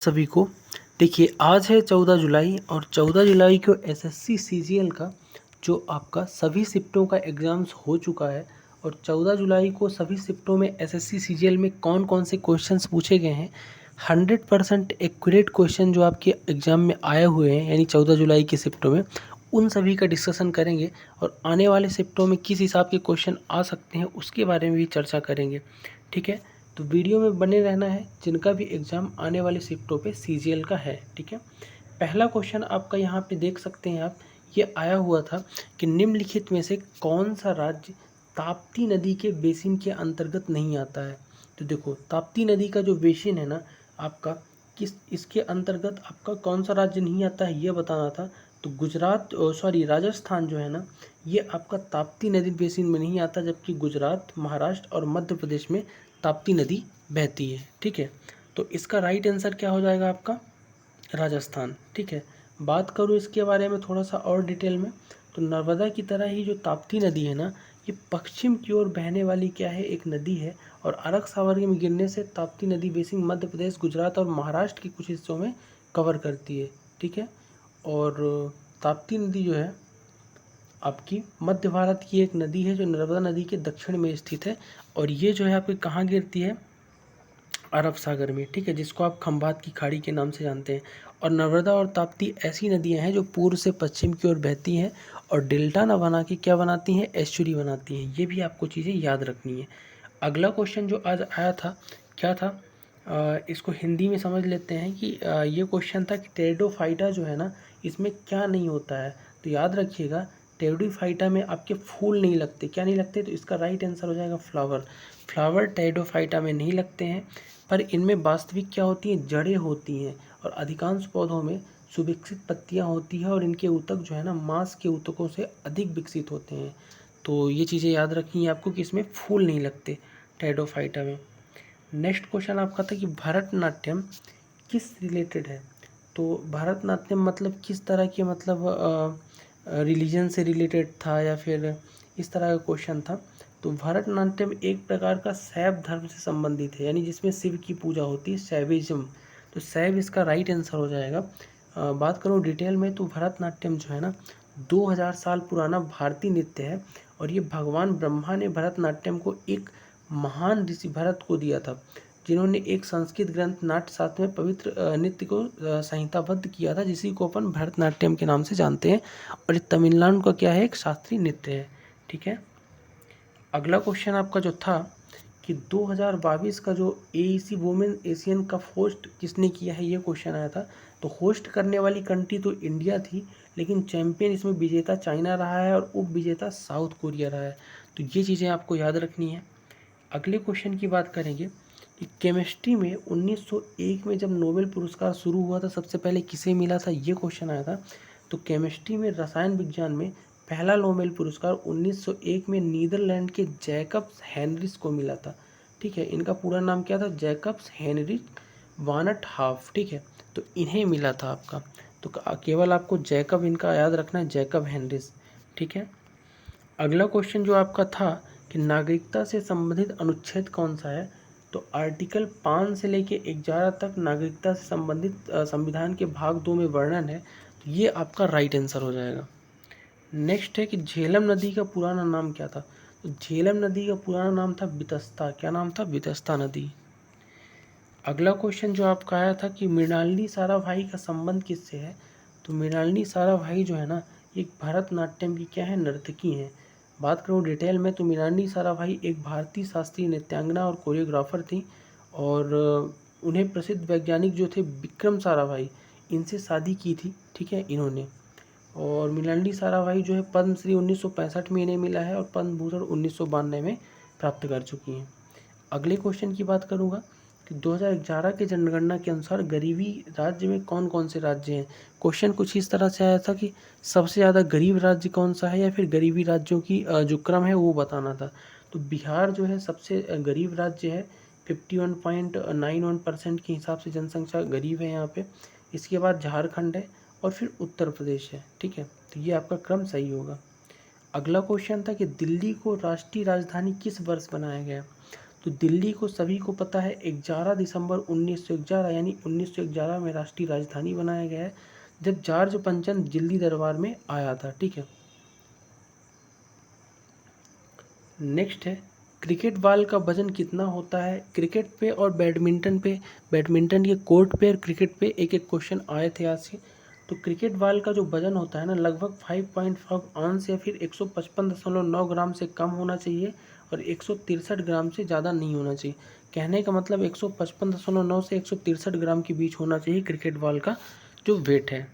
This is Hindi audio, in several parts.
सभी को। देखिए आज है 14 जुलाई और 14 जुलाई को एसएससी सीजीएल का जो आपका सभी शिफ्टों का एग्ज़ाम्स हो चुका है और 14 जुलाई को सभी शिफ्टों में एसएससी सीजीएल में कौन कौन से क्वेश्चंस पूछे गए हैं 100% एक्यूरेट क्वेश्चन जो आपके एग्ज़ाम में आए हुए हैं यानी 14 जुलाई की शिफ्टों में उन सभी का डिस्कशन करेंगे और आने वाले शिफ्टों में किस हिसाब के क्वेश्चन आ सकते हैं उसके बारे में भी चर्चा करेंगे। ठीक है, तो वीडियो में बने रहना है जिनका भी एग्ज़ाम आने वाले शिफ्टों पे सीजीएल का है। ठीक है, पहला क्वेश्चन आपका यहाँ पे देख सकते हैं आप, ये आया हुआ था कि निम्नलिखित में से कौन सा राज्य ताप्ती नदी के बेसिन के अंतर्गत नहीं आता है। तो देखो ताप्ती नदी का जो बेसिन है ना आपका, किस इसके अंतर्गत आपका कौन सा राज्य नहीं आता है ये बताना था। तो गुजरात राजस्थान जो है ना ये आपका ताप्ती नदी बेसिन में नहीं आता, जबकि गुजरात, महाराष्ट्र और मध्य प्रदेश में ताप्ती नदी बहती है। ठीक है, तो इसका राइट आंसर क्या हो जाएगा आपका राजस्थान। ठीक है, बात करूँ इसके बारे में थोड़ा सा और डिटेल में, तो नर्मदा की तरह ही जो ताप्ती नदी है ना ये पश्चिम की ओर बहने वाली क्या है, एक नदी है और अरग सागर में गिरने से ताप्ती नदी बेसिन मध्य प्रदेश, गुजरात और महाराष्ट्र के कुछ हिस्सों में कवर करती है। ठीक है, और ताप्ती नदी जो है आपकी मध्य भारत की एक नदी है जो नर्मदा नदी के दक्षिण में स्थित है और ये जो है आपकी कहाँ गिरती है, अरब सागर में। ठीक है, जिसको आप खंभात की खाड़ी के नाम से जानते हैं। और नर्मदा और ताप्ती ऐसी नदियां हैं जो पूर्व से पश्चिम की ओर बहती हैं और डेल्टा न बना के क्या बनाती हैं, एस्चुरी बनाती हैं। ये भी आपको चीज़ें याद रखनी है। अगला क्वेश्चन जो आज आया था क्या था, इसको हिंदी में समझ लेते हैं कि ये क्वेश्चन था कि टेरिडोफाइटा जो है ना इसमें क्या नहीं होता है। तो याद रखिएगा टेरिडोफाइटा में आपके फूल नहीं लगते। क्या नहीं लगते, तो इसका राइट आंसर हो जाएगा फ्लावर। फ्लावर टेरिडोफाइटा में नहीं लगते हैं, पर इनमें वास्तविक क्या होती हैं, जड़ें होती हैं और अधिकांश पौधों में सुविकसित पत्तियां होती हैं और इनके ऊतक जो है ना मांस के ऊतकों से अधिक विकसित होते हैं। तो ये चीज़ें याद रखनी है आपको कि इसमें फूल नहीं लगते टेरिडोफाइटा में। नेक्स्ट क्वेश्चन आपका था कि भरतनाट्यम किस रिलेटेड है। तो भरतनाट्यम मतलब किस तरह के, मतलब रिलीजन से रिलेटेड था या फिर इस तरह का क्वेश्चन था। तो भरतनाट्यम एक प्रकार का शैव धर्म से संबंधित है, यानी जिसमें शिव की पूजा होती है, शैविज्म। तो शैव इसका राइट आंसर हो जाएगा। बात करूँ डिटेल में तो भरतनाट्यम जो है ना 2000 साल पुराना भारतीय नृत्य है और ये भगवान ब्रह्मा ने भरतनाट्यम को एक महान ऋषि भरत को दिया था, जिन्होंने एक संस्कृत ग्रंथ नाट्यशास्त्र में पवित्र नृत्य को संहिताबद्ध किया था, जिसी को अपन भरतनाट्यम के नाम से जानते हैं और ये तमिलनाडु का क्या है, एक शास्त्रीय नृत्य है। ठीक है, अगला क्वेश्चन आपका जो था कि 2022 का जो AEC women Asian cup host किसने किया है, ये क्वेश्चन आया था। तो होस्ट करने वाली कंट्री तो इंडिया थी, लेकिन चैंपियन इसमें विजेता चाइना रहा है और उप विजेता साउथ कोरिया रहा है। तो ये चीज़ें आपको याद रखनी है। अगले क्वेश्चन की बात करेंगे कि केमिस्ट्री में 1901 में जब नोबेल पुरस्कार शुरू हुआ था सबसे पहले किसे मिला था, ये क्वेश्चन आया था। तो केमिस्ट्री में रसायन विज्ञान में पहला नोबेल पुरस्कार 1901 में नीदरलैंड के जैकब्स हेनरिच को मिला था। ठीक है, इनका पूरा नाम क्या था, जैकब्स हेनरिच वानट हाफ। ठीक है, तो इन्हें मिला था आपका। तो केवल आपको जैकब इनका याद रखना है, जैकब हेनरिच। ठीक है, अगला क्वेश्चन जो आपका था कि नागरिकता से संबंधित अनुच्छेद कौन सा है। तो आर्टिकल 5 से लेके 11 तक नागरिकता से संबंधित संविधान के भाग 2 में वर्णन है। तो ये आपका राइट आंसर हो जाएगा। नेक्स्ट है कि झेलम नदी का पुराना नाम क्या था। तो झेलम नदी का पुराना नाम था बितस्ता। क्या नाम था, बितस्ता नदी। अगला क्वेश्चन जो आपका आया था कि मृणालिनी साराभाई का संबंध किससे है। तो मृणालिनी साराभाई जो है ना एक भरतनाट्यम की क्या है, नर्तकी हैं। बात करूँ डिटेल में तो मृणालिनी साराभाई एक भारतीय शास्त्रीय नृत्यांगना और कोरियोग्राफर थी और उन्हें प्रसिद्ध वैज्ञानिक जो थे विक्रम साराभाई, इनसे शादी की थी। ठीक है, इन्होंने। और मृणालिनी साराभाई जो है पद्मश्री 1965 में इन्हें मिला है और पद्म भूषण 1992 में प्राप्त कर चुकी हैं। अगले क्वेश्चन की बात करूँगा कि 2011 की जनगणना के अनुसार गरीबी राज्य में कौन कौन से राज्य हैं। क्वेश्चन कुछ इस तरह से आया था कि सबसे ज़्यादा गरीब राज्य कौन सा है या फिर गरीबी राज्यों की जो क्रम है वो बताना था। तो बिहार जो है सबसे गरीब राज्य है, 51.91% के हिसाब से जनसंख्या गरीब है यहाँ पे। इसके बाद झारखंड है और फिर उत्तर प्रदेश है। ठीक है, तो ये आपका क्रम सही होगा। अगला क्वेश्चन था कि दिल्ली को राष्ट्रीय राजधानी किस वर्ष बनाया गया। तो दिल्ली को सभी को पता है 11 दिसंबर 1911 यानी 1911 में राष्ट्रीय राजधानी बनाया गया है, जब जॉर्ज पंचम दिल्ली दरबार में आया था। ठीक है, नेक्स्ट है क्रिकेट बॉल का वजन कितना होता है। क्रिकेट पे और बैडमिंटन पे, बैडमिंटन के कोर्ट पे और क्रिकेट पे एक एक क्वेश्चन आए थे आज से। तो क्रिकेट बॉल का जो वजन होता है ना, लगभग 5.5 ऑunce या फिर 155.9 ग्राम से कम होना चाहिए और 163 ग्राम से ज़्यादा नहीं होना चाहिए। कहने का मतलब 155.9 से 163 ग्राम के बीच होना चाहिए क्रिकेट बॉल का जो वेट है।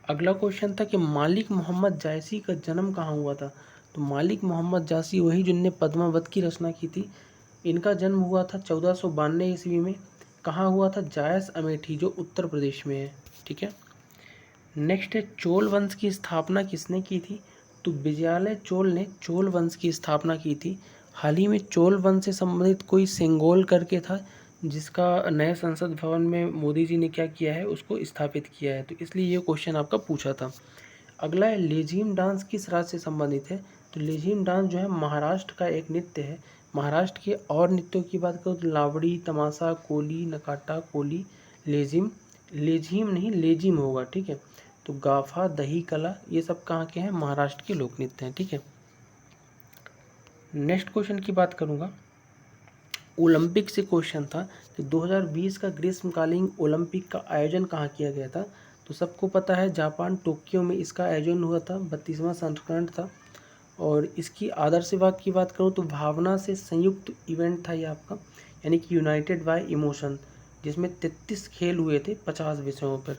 अगला क्वेश्चन था कि मालिक मोहम्मद जायसी का जन्म कहाँ हुआ था। तो मालिक मोहम्मद जायसी वही जिनने पद्मावत की रचना की थी। इनका जन्म हुआ था 1492 ईस्वी में। कहाँ हुआ था? जायस अमेठी, जो उत्तर प्रदेश में है। ठीक है, नेक्स्ट है चोल वंश की स्थापना किसने की थी। तो विजयालय चोल ने चोल वंश की स्थापना की थी। हाल ही में चोल वंश से संबंधित कोई सेंगोल करके था, जिसका नए संसद भवन में मोदी जी ने क्या किया है, उसको स्थापित किया है। तो इसलिए ये क्वेश्चन आपका पूछा था। अगला है लेझीम डांस किस राज्य से संबंधित है। तो लेझीम डांस जो है महाराष्ट्र का एक नृत्य है। महाराष्ट्र के और नृत्यों की बात करूँ तो लावड़ी, तमाशा, कोली, नकाटा, कोली, लेझीम, लेझीम नहीं लेजिम होगा। ठीक है, तो गाफा, दही कला, ये सब कहाँ के हैं? महाराष्ट्र के लोक नृत्य हैं। ठीक है, नेक्स्ट क्वेश्चन की बात करूँगा। ओलंपिक से क्वेश्चन था कि 2020 का ग्रीष्मकालीन ओलंपिक का आयोजन कहाँ किया गया था। तो सबको पता है जापान टोक्यो में इसका आयोजन हुआ था, 32वां संस्करण था। और इसकी आदर्श विभाग की बात करूँ तो भावना से संयुक्त इवेंट था ये आपका, यानी कि यूनाइटेड बाय इमोशन, जिसमें 33 खेल हुए थे 50 विषयों पर।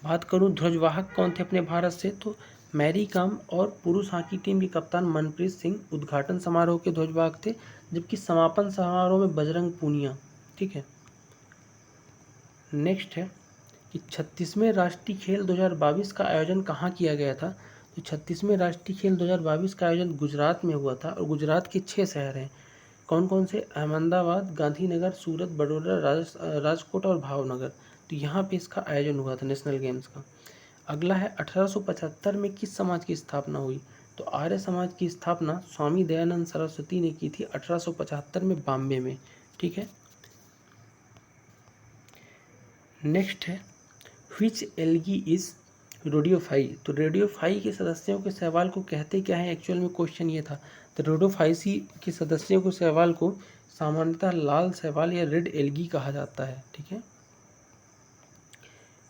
बात करूँ ध्वजवाहक कौन थे अपने भारत से, तो मैरी कॉम और पुरुष हॉकी टीम के कप्तान मनप्रीत सिंह उद्घाटन समारोह के ध्वजवाहक थे, जबकि समापन समारोह में बजरंग पूनिया। ठीक है, नेक्स्ट है कि 36वें राष्ट्रीय खेल 2022 का आयोजन कहाँ किया गया था। तो 36वें राष्ट्रीय खेल 2022 का आयोजन गुजरात में हुआ था और गुजरात के 6 शहर हैं। कौन कौन से? अहमदाबाद, गांधीनगर, सूरत, बड़ौदा, राजकोट और भावनगर। तो यहाँ पे इसका आयोजन हुआ था नेशनल गेम्स का। अगला है 1875 में किस समाज की स्थापना हुई। तो आर्य समाज की स्थापना स्वामी दयानंद सरस्वती ने की थी 1875 में बॉम्बे में। ठीक है, नेक्स्ट है व्हिच एल्गी इज रोडियोफाई। तो रेडियोफाई के सदस्यों के शैवाल को कहते क्या है, एक्चुअल में क्वेश्चन ये था। तो रेडियोफाइसी के सदस्यों को शैवाल को सामान्यतः लाल शैवाल या रेड एल्गी कहा जाता है। ठीक है,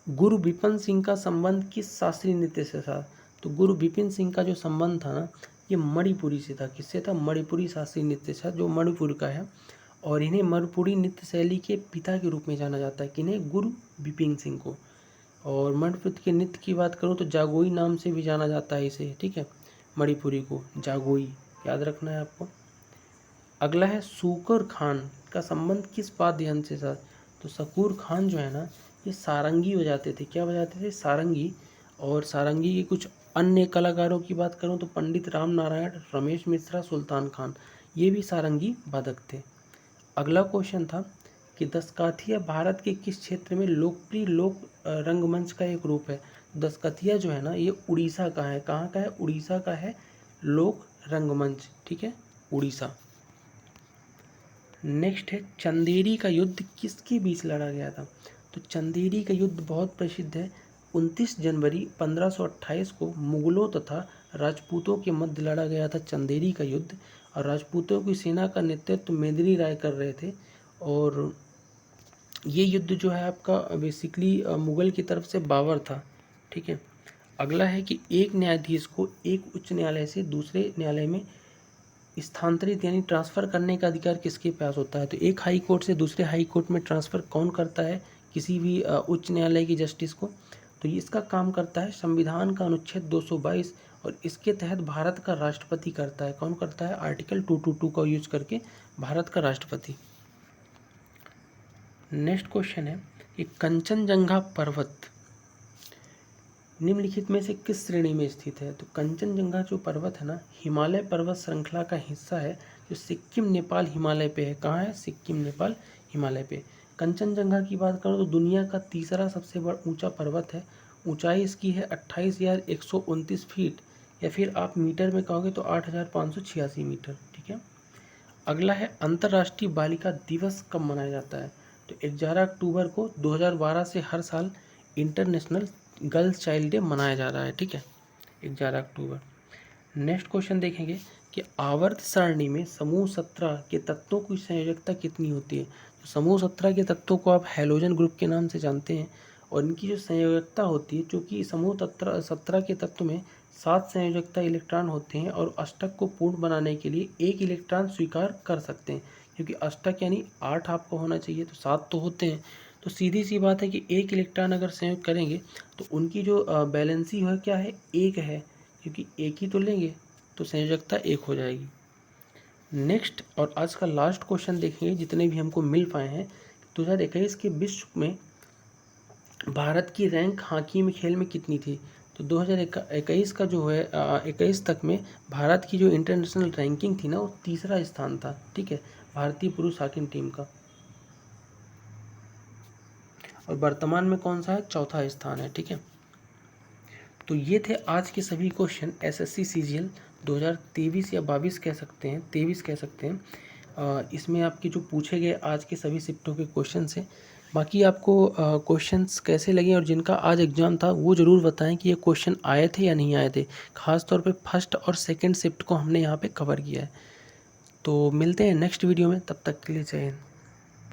गुरु विपिन सिंह का संबंध किस शास्त्रीय नृत्य से था। तो गुरु विपिन सिंह का जो संबंध था ना, ये मणिपुरी से था। किससे था? मणिपुरी शास्त्रीय नृत्य से, जो मणिपुर का है। और इन्हें मणिपुरी नृत्य शैली के पिता के रूप में जाना जाता है। किन्हें? गुरु विपिन सिंह को। और मणिपुर के नृत्य की बात करूँ तो जागोई नाम से भी जाना जाता है इसे। ठीक है, मणिपुरी को जागोई, याद रखना है आपको। अगला है शकूर खान का संबंध किस वाद्य यंत्र से था। तो शकूर खान जो है ना, ये सारंगी बजाते थे। क्या बजाते थे? सारंगी। और सारंगी के कुछ अन्य कलाकारों की बात करूँ तो पंडित राम नारायण, रमेश मिश्रा, सुल्तान खान, ये भी सारंगी वादक थे। अगला क्वेश्चन था कि दशकथिया भारत के किस क्षेत्र में लोकप्रिय लोक रंगमंच का एक रूप है। दशकथिया जो है ना, ये उड़ीसा का है। कहाँ का है? उड़ीसा का है लोक रंगमंच। ठीक है, उड़ीसा। नेक्स्ट है चंदेरी का युद्ध किसके बीच लड़ा गया था। तो चंदेरी का युद्ध बहुत प्रसिद्ध है। 29 जनवरी 1528 को मुगलों तथा राजपूतों के मध्य लड़ा गया था चंदेरी का युद्ध। और राजपूतों की सेना का नेतृत्व मेदिनी राय कर रहे थे। और ये युद्ध जो है आपका बेसिकली मुगल की तरफ से बाबर था। ठीक है, अगला है कि एक न्यायाधीश को एक उच्च न्यायालय से दूसरे न्यायालय में स्थानांतरित यानी ट्रांसफ़र करने का अधिकार किसके पास होता है। तो एक हाई कोर्ट से दूसरे हाई कोर्ट में ट्रांसफ़र कौन करता है किसी भी उच्च न्यायालय की जस्टिस को। तो ये इसका काम करता है संविधान का अनुच्छेद 222 और इसके तहत भारत का राष्ट्रपति करता है। कौन करता है? आर्टिकल 222 का यूज करके भारत का राष्ट्रपति। नेक्स्ट क्वेश्चन है कि कंचनजंगा पर्वत निम्नलिखित में से किस श्रेणी में स्थित है। तो कंचनजंगा जो पर्वत है ना, हिमालय पर्वत श्रृंखला का हिस्सा है, जो सिक्किम नेपाल हिमालय पे है। कहाँ है? सिक्किम नेपाल हिमालय पे। कंचनजंगा की बात करूँ तो दुनिया का तीसरा सबसे बड़ा ऊंचा पर्वत है। ऊंचाई इसकी है 28,129 फीट, या फिर आप मीटर में कहोगे तो 8,586 मीटर। ठीक है, अगला है अंतर्राष्ट्रीय बालिका दिवस कब मनाया जाता है? तो 11 अक्टूबर को 2012 से हर साल इंटरनेशनल गर्ल्स चाइल्ड डे मनाया जा रहा है। ठीक है, 11 अक्टूबर। नेक्स्ट क्वेश्चन देखेंगे कि आवर्त सारणी में समूह 17 के तत्वों की संयोजकता कितनी होती है? तो समूह 17 के तत्वों को आप हैलोजन ग्रुप के नाम से जानते हैं और इनकी जो संयोजकता होती है, चूँकि समूह 17 के तत्व में 7 संयोजकता इलेक्ट्रॉन होते हैं और अष्टक को पूर्ण बनाने के लिए 1 इलेक्ट्रॉन स्वीकार कर सकते हैं, क्योंकि अष्टक यानी 8 आपको होना चाहिए, तो 7 तो होते हैं। तो सीधी सी बात है कि 1 इलेक्ट्रॉन अगर संयोग करेंगे तो उनकी जो बैलेंसी है क्या है, 1 है, क्योंकि एक ही तो लेंगे तो संयोजकता 1 हो जाएगी। नेक्स्ट और आज का लास्ट क्वेश्चन देखेंगे, जितने भी हमको मिल पाए हैं। 2021 के विश्व में भारत की रैंक हॉकी में खेल में कितनी थी? तो 2021 का जो है 21 तक में भारत की जो इंटरनेशनल रैंकिंग थी ना, वो तीसरा स्थान था। ठीक है, भारतीय पुरुष हॉकी टीम का। और वर्तमान में कौन सा है? चौथा स्थान है। ठीक है, तो ये थे आज के सभी क्वेश्चन एसएससी सीजीएल 2023 या 22 कह सकते हैं, 23 कह सकते हैं। इसमें आपके जो पूछे गए आज के सभी शिफ्टों के क्वेश्चन से। बाकी आपको क्वेश्चंस कैसे लगे और जिनका आज एग्ज़ाम था वो ज़रूर बताएं कि ये क्वेश्चन आए थे या नहीं आए थे। ख़ास तौर पे फर्स्ट और सेकंड शिफ्ट को हमने यहाँ पे कवर किया है। तो मिलते हैं नेक्स्ट वीडियो में, तब तक के लिए जय हिंद।